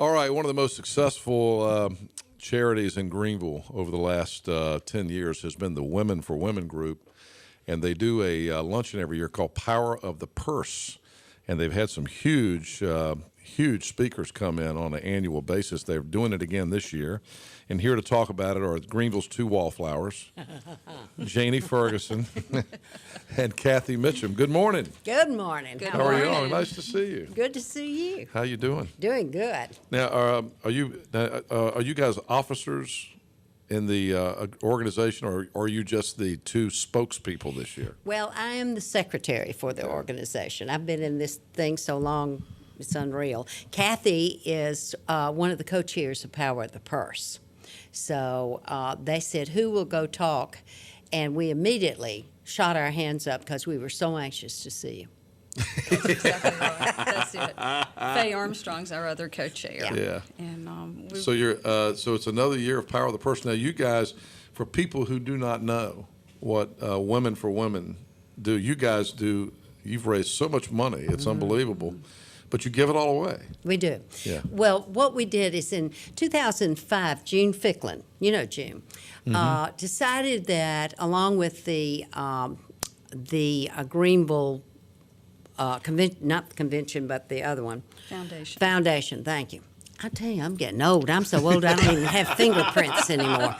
All right, one of the most successful charities in Greenville over the last 10 years has been the Women for Women group, and they do a luncheon every year called Power of the Purse, and they've had some huge speakers come in on an annual basis. They're doing it again this year, and here to talk about it are Greenville's two wallflowers, Janie Ferguson and Kathy Mitchum. Good morning. Good morning. How are you all? Nice to see you. Good to see you. How you doing? Doing good. Now, are you guys officers in the organization, or are you just the two spokespeople this year? Well, I am the secretary for the organization. I've been in this thing so long, it's unreal. Kathy is one of the co-chairs of Power of the Purse. So they said, who will go talk? And we immediately shot our hands up because we were so anxious to see you. That's exactly right. That's it. Faye Armstrong's our other co-chair. Yeah. And So so it's another year of Power of the Purse. Now, you guys, for people who do not know what Women for Women do, you guys do. You've raised so much money; it's unbelievable. But you give it all away. We do. Yeah. Well, what we did is in 2005, June Ficklin, you know June, decided that along with the Greenville not the convention, but the other one. Foundation, thank you. I tell you, I'm getting old. I'm so old I don't even have fingerprints anymore.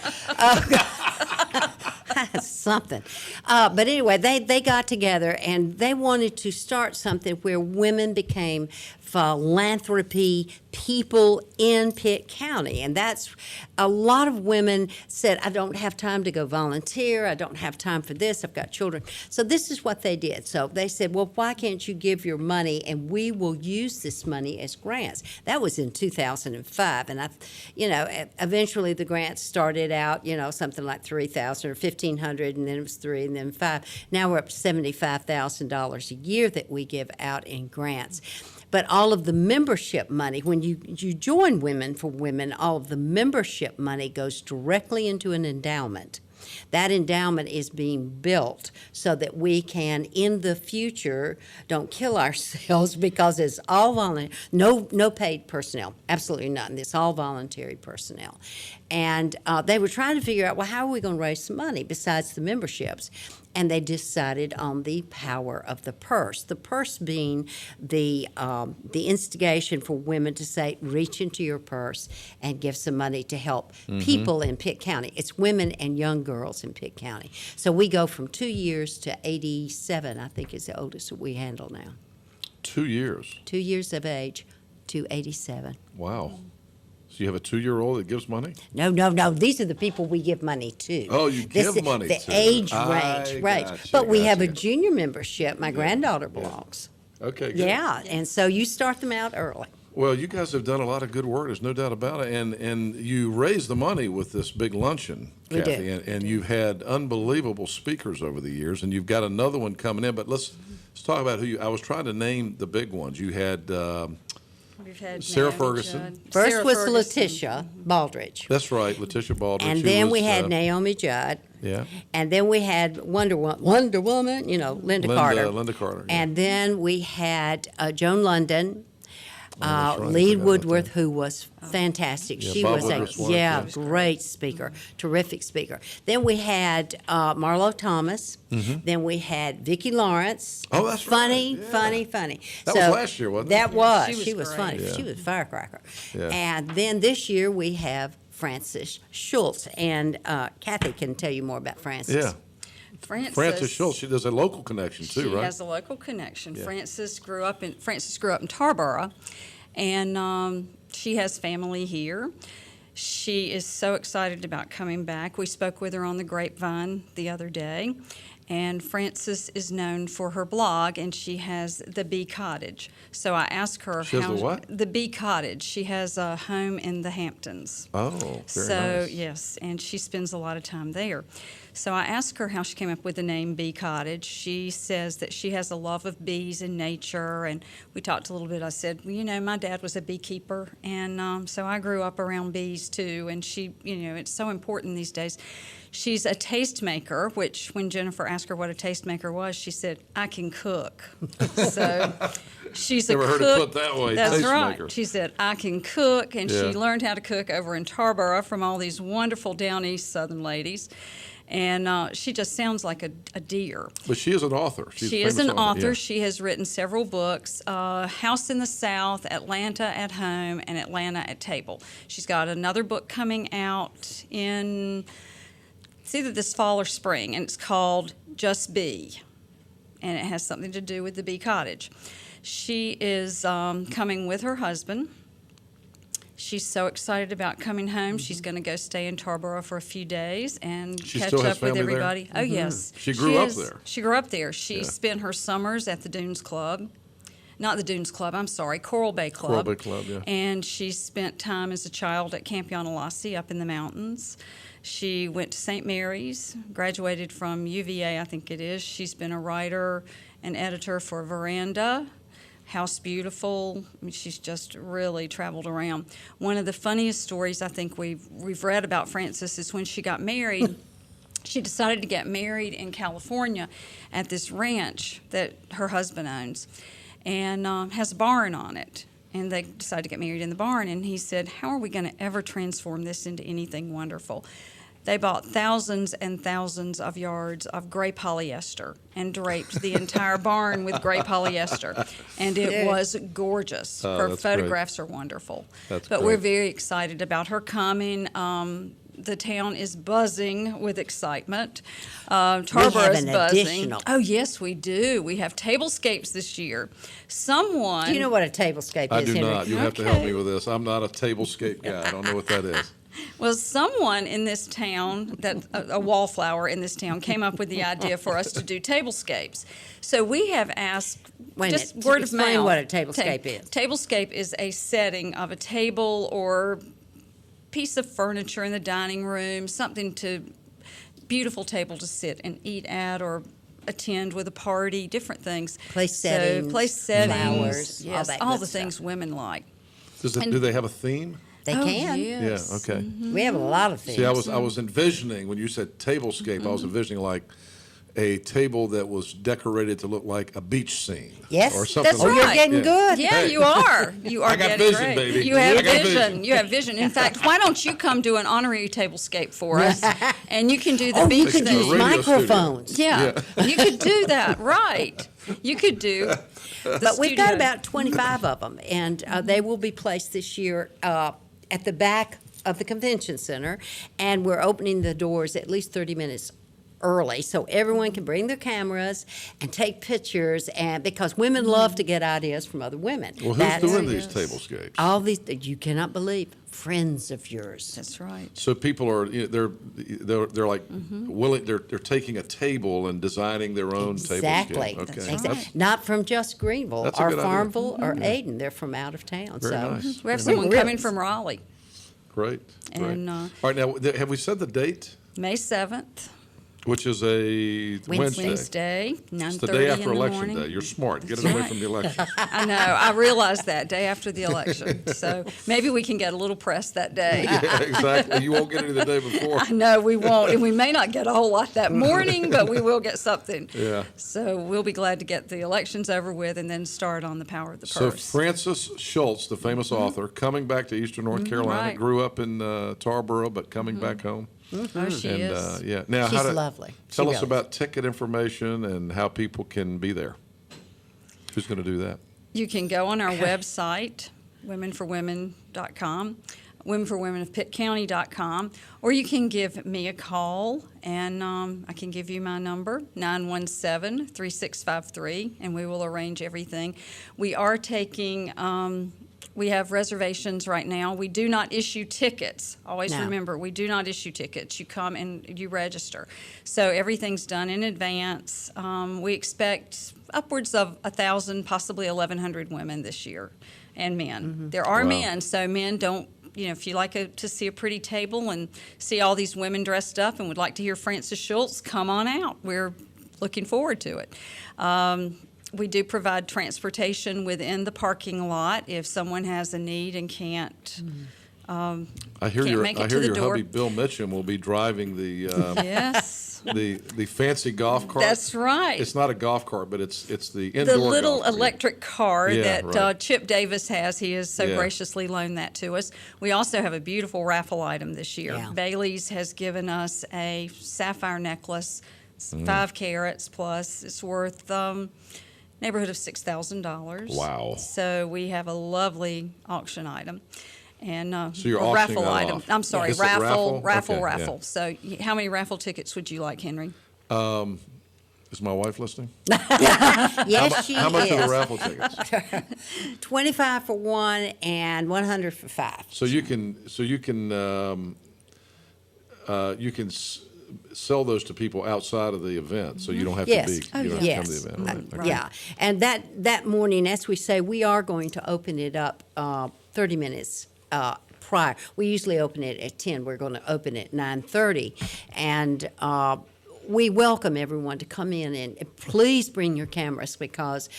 That's something. But anyway, they got together and they wanted to start something where women became philanthropy people in Pitt County. And that's a lot of women said, I don't have time to go volunteer. I don't have time for this. I've got children. So this is what they did. So they said, well, why can't you give your money and we will use this money as grants? That was in 2005. And eventually the grants started out, something like 3,000 or 1,500, and then it was 3 and then 5. Now we're up to $75,000 a year that we give out in grants. But all of the membership money, when you join Women for Women, all of the membership money goes directly into an endowment. That endowment is being built so that we can, in the future, don't kill ourselves because it's all volunteer, no paid personnel, absolutely nothing. It's all voluntary personnel. And they were trying to figure out, well, how are we going to raise some money besides the memberships? And they decided on the Power of the Purse. The purse being the instigation for women to say, reach into your purse and give some money to help people in Pitt County. It's women and young girls in Pitt County. So we go from 2 years to 87, I think is the oldest that we handle now. 2 years? 2 years of age to 87. Wow. So you have a 2-year-old that gives money? No. These are the people we give money to. Oh, you give money to. The age range, right. But we have a junior membership. My granddaughter belongs. Okay, good. Yeah, and so you start them out early. Well, you guys have done a lot of good work. There's no doubt about it. And you raise the money with this big luncheon, Kathy. We do. And you've had unbelievable speakers over the years, and you've got another one coming in. But let's talk about who I was trying to name the big ones. You had we've had Sarah Naomi Ferguson. Judd. First Sarah was Ferguson. Letitia Baldridge. That's right, Letitia Baldridge. And then we had Naomi Judd. Yeah. And then we had Wonder Woman, Linda Carter. Linda Carter. Yeah. And then we had Joan London. That's right. I Lee forgot about Woodworth, that. who was fantastic. Yeah, She Bob was Woodworth's a wife, yeah. great speaker, terrific speaker. Then we had Marlo Thomas. Then we had Vicki Lawrence. Oh, that's funny, right. Yeah. funny. That was last year, wasn't it? That was. She was She was great. funny. Yeah. She was a firecracker. Yeah. And then this year we have Frances Schultz, and Kathy can tell you more about Frances. Yeah. Frances Schultz. There's a local connection too, She right? has a local connection. Yeah. Frances grew up in Tarboro, and she has family here. She is so excited about coming back. We spoke with her on the grapevine the other day, and Frances is known for her blog, and she has the Bee Cottage. So I asked her She has the what? The Bee Cottage. She has a home in the Hamptons. Oh, very So, nice. yes, and she spends a lot of time there. So I asked her how she came up with the name Bee Cottage. She says that she has a love of bees and nature, and we talked a little bit. I said, well, my dad was a beekeeper, and so I grew up around bees too, and she, it's so important these days. She's a tastemaker, which when Jennifer asked her what a tastemaker was, she said, I can cook. So She's Never a heard cook. it put that way. That's Tastemaker. right. She said, I can cook, and Yeah. she learned how to cook over in Tarboro from all these wonderful down east Southern ladies. And she just sounds like a dear. But she is an author. She's a She is famous an author. Yeah. She has written several books, House in the South, Atlanta at Home, and Atlanta at Table. She's got another book coming out in, it's either this fall or spring, and it's called Just Be, and it has something to do with the Bee Cottage. She is coming with her husband. She's so excited about coming home. She's going to go stay in Tarboro for a few days and She catch still has up with family there? everybody. Oh, yes. She grew up is- there. She grew up there. She Yeah. spent her summers at the Dunes Club. Not the Dunes Club, I'm sorry, Coral Bay Club. Coral Bay Club, yeah. And she spent time as a child at Camp Yanalasi up in the mountains. She went to St. Mary's, graduated from UVA, I think it is. She's been a writer and editor for Veranda, House Beautiful. I mean, she's just really traveled around. One of the funniest stories I think we've read about Frances is when she got married. She decided to get married in California at this ranch that her husband owns and has a barn on it. And they decided to get married in the barn. And he said, how are we going to ever transform this into anything wonderful? They bought thousands and thousands of yards of gray polyester and draped the entire barn with gray polyester. And it was gorgeous. Oh, Her that's great. photographs are wonderful. That's but great. we're very excited about her coming. The town is buzzing with excitement. Tarboro is an buzzing. additional. Oh, yes, we do. We have tablescapes this year. Someone. Do you know what a tablescape I is, do Henry? not. You have to help Okay. me with this. I'm not a tablescape guy. I don't know what that is. Well, someone in this town, a wallflower in this town, came up with the idea for us to do tablescapes. So we have asked, Wait a just minute. word of Explain mouth. what a tablescape is. Tablescape is a setting of a table or piece of furniture in the dining room, something to, beautiful table to sit and eat at or attend with a party, different things. Place So, settings, place settings, flowers, all yes, that all good the stuff. things women like. Do they have a theme? They Oh, can. yes. Yeah. Okay. We have a lot of things. See, I was envisioning when you said tablescape. I was envisioning like a table that was decorated to look like a beach scene. Yes, Or something. That's Oh, like you're right. getting Yeah. good. Yeah, Hey. you are. You are I got getting vision, great. baby. You have I got vision. vision. You have vision. In fact, why don't you come do an honorary tablescape for us, and you can do the Oh, beach you could This is a use thing. radio microphones. Yeah, you could do that. Right. You could do. But we've got about 25 of them, and they will be placed this year at the back of the convention center, and we're opening the doors at least 30 minutes early so everyone can bring their cameras and take pictures, and because women love to get ideas from other women. Well, who's That's- doing these tablescapes? all these you cannot believe, friends of yours. That's right. So people are they're like willing. They're taking a table and designing their own Exactly. tablescape. Okay. That's Exactly. Not from just Greenville That's a or good idea. Farmville or Aden. They're from out of town. Very so nice. We have We're someone really- coming from Raleigh, Great. Great. And, All right. Now, have we said the date? May 7th, Which is a Wednesday. Wednesday, 9:30 It's the day after in the election morning. day. You're smart. Get it That's away right. from the election. I know. I realized that day after the election. So maybe we can get a little press that day. Yeah, exactly. You won't get any the day before. I know we won't, and we may not get a whole lot that morning, but we will get something. Yeah. So we'll be glad to get the elections over with and then start on the power of the So purse. Frances Schultz, the famous author, coming back to Eastern North Carolina, right. grew up in Tarboro, but coming back home. Oh, she And is. yeah, now She's how to lovely. Tell She us really about ticket information and how people can be there. Who's going to do that? You can go on our website, womenforwomen.com, womenforwomenofpittcounty.com, or you can give me a call, and I can give you my number, 917-3653, and we will arrange everything. We are taking, we have reservations right now. We do not issue tickets. Always No. remember, we do not issue tickets. You come and you register. So everything's done in advance. We expect upwards of 1,000, possibly 1,100 women this year, and men. There are Wow. men, so men don't, if you like to see a pretty table and see all these women dressed up and would like to hear Frances Schultz, come on out. We're looking forward to it. We do provide transportation within the parking lot if someone has a need and can't I hear Can't make it to the your door. hubby Bill Mitchum will be driving the Yes. the fancy golf cart. That's right. It's not a golf cart, but it's the indoor The little golf cart. electric car Yeah, that right. Chip Davis has. He has so Yeah. graciously loaned that to us. We also have a beautiful raffle item this year. Yeah. Bailey's has given us a sapphire necklace, Mm. 5 carats plus. It's worth neighborhood of $6,000. Wow. So we have a lovely auction item. And So you're a auctioning raffle that item. off. I'm sorry, Is it raffle. Okay, yeah. So how many raffle tickets would you like, Henry? Is my wife listening? Yes, she How much is. are the raffle tickets? 25 for one and 100 for five. So you can sell those to people outside of the event, so you don't have Yes. to be. You don't have to come to Yes. the event. Right? Yeah, and that morning, as we say, we are going to open it up 30 minutes prior. We usually open it at 10. We're going to open it at 9:30, and we welcome everyone to come in, and please bring your cameras because.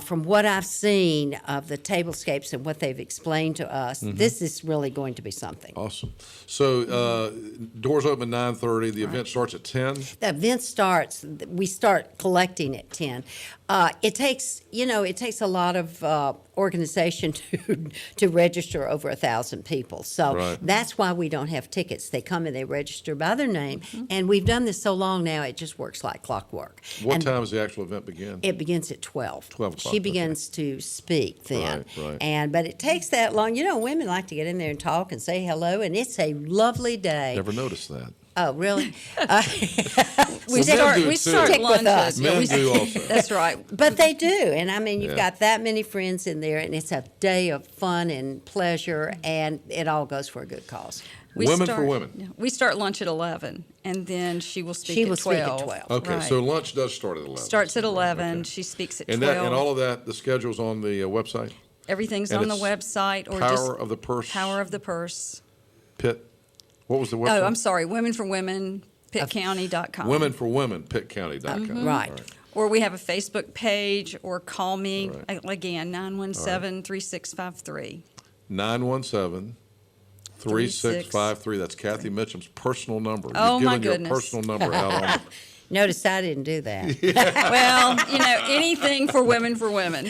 From what I've seen of the tablescapes and what they've explained to us, this is really going to be something. Awesome. So doors open at 9:30. The event starts at 10. The event starts, we start collecting at 10. It takes a lot of organization to register over 1,000 people. So Right. that's why we don't have tickets. They come and they register by their name. And we've done this so long now, it just works like clockwork. What And time does the actual event begin? It begins at 12. 12 o'clock, She okay. begins to speak then. Right. But it takes that long. Women like to get in there and talk and say hello, and it's a lovely day. Never noticed that. Oh, really? We men start, do we too. start Stick with us. lunches. Men we- do also. That's right. But they do, and I mean, you've Yeah. got that many friends in there, and it's a day of fun and pleasure, and it all goes for a good cause. Women for women. Yeah, we start lunch at 11, and then she will speak She at will speak 12. at 12. Okay, Right. so lunch does start at 11. Starts at Right, 11. okay. She speaks at And 12. that and all of that, the schedule's on the website. Everything's and on the it's website or Power just of the Purse. Power of the Purse. Pitt. What was the website? Oh, I'm sorry. Women for Women, pittcounty.com. Women for Women, pittcounty.com. Right. Or we have a Facebook page, or call me, All right. again, 917-3653. 917-3653. That's Kathy Mitchum's personal number. Oh, You've my given your goodness. personal number out on Notice I didn't do that. Well, anything for Women for Women.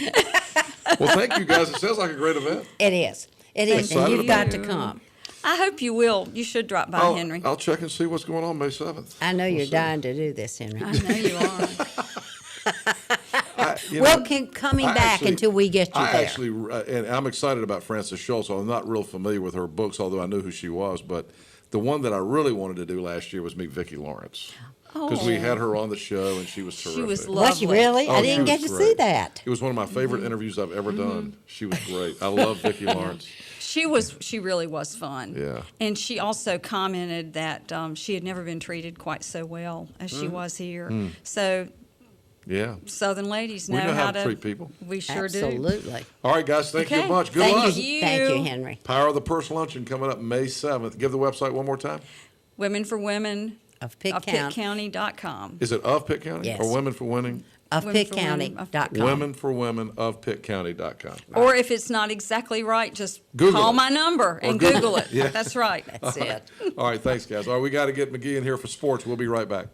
Well, thank you guys. It sounds like a great event. It is. It is, Excited and you've about got it. to come. I hope you will. You should drop by, Henry. I'll check and see what's going on May 7th. I know We'll you're see. dying to do this, Henry. I know you are. We'll keep coming I back actually- until we get you I there. actually, and I'm excited about Frances Schultz. I'm not real familiar with her books, although I knew who she was. But the one that I really wanted to do last year was meet Vicki Lawrence. Because we had her on the show, and she was terrific. She was Was she lovely. really? Oh, I she didn't get to was see great. that. It was one of my favorite interviews I've ever done. She was great. I love Vicki Lawrence. She really was fun. Yeah. And she also commented that she had never been treated quite so well as she was here. So Yeah. Southern ladies We know, know how to treat people. We sure do. Absolutely. All right, guys. Thank you Okay. a bunch. Good Thank luck. you. Thank you, Henry. Power of the Purse Luncheon coming up May 7th. Give the website one more time. Women for Women Of Pitt of County. pittcounty.com. Is it of Pitt County? Yes. Or Women for Winning? Of Women for Women of pittcounty.com. Women for Women of pittcounty.com. Or if it's not exactly right, just Google call it. my number and Google Google it. it. Yeah. That's right. That's it. All right, thanks, guys. All right, we got to get McGee in here for sports. We'll be right back.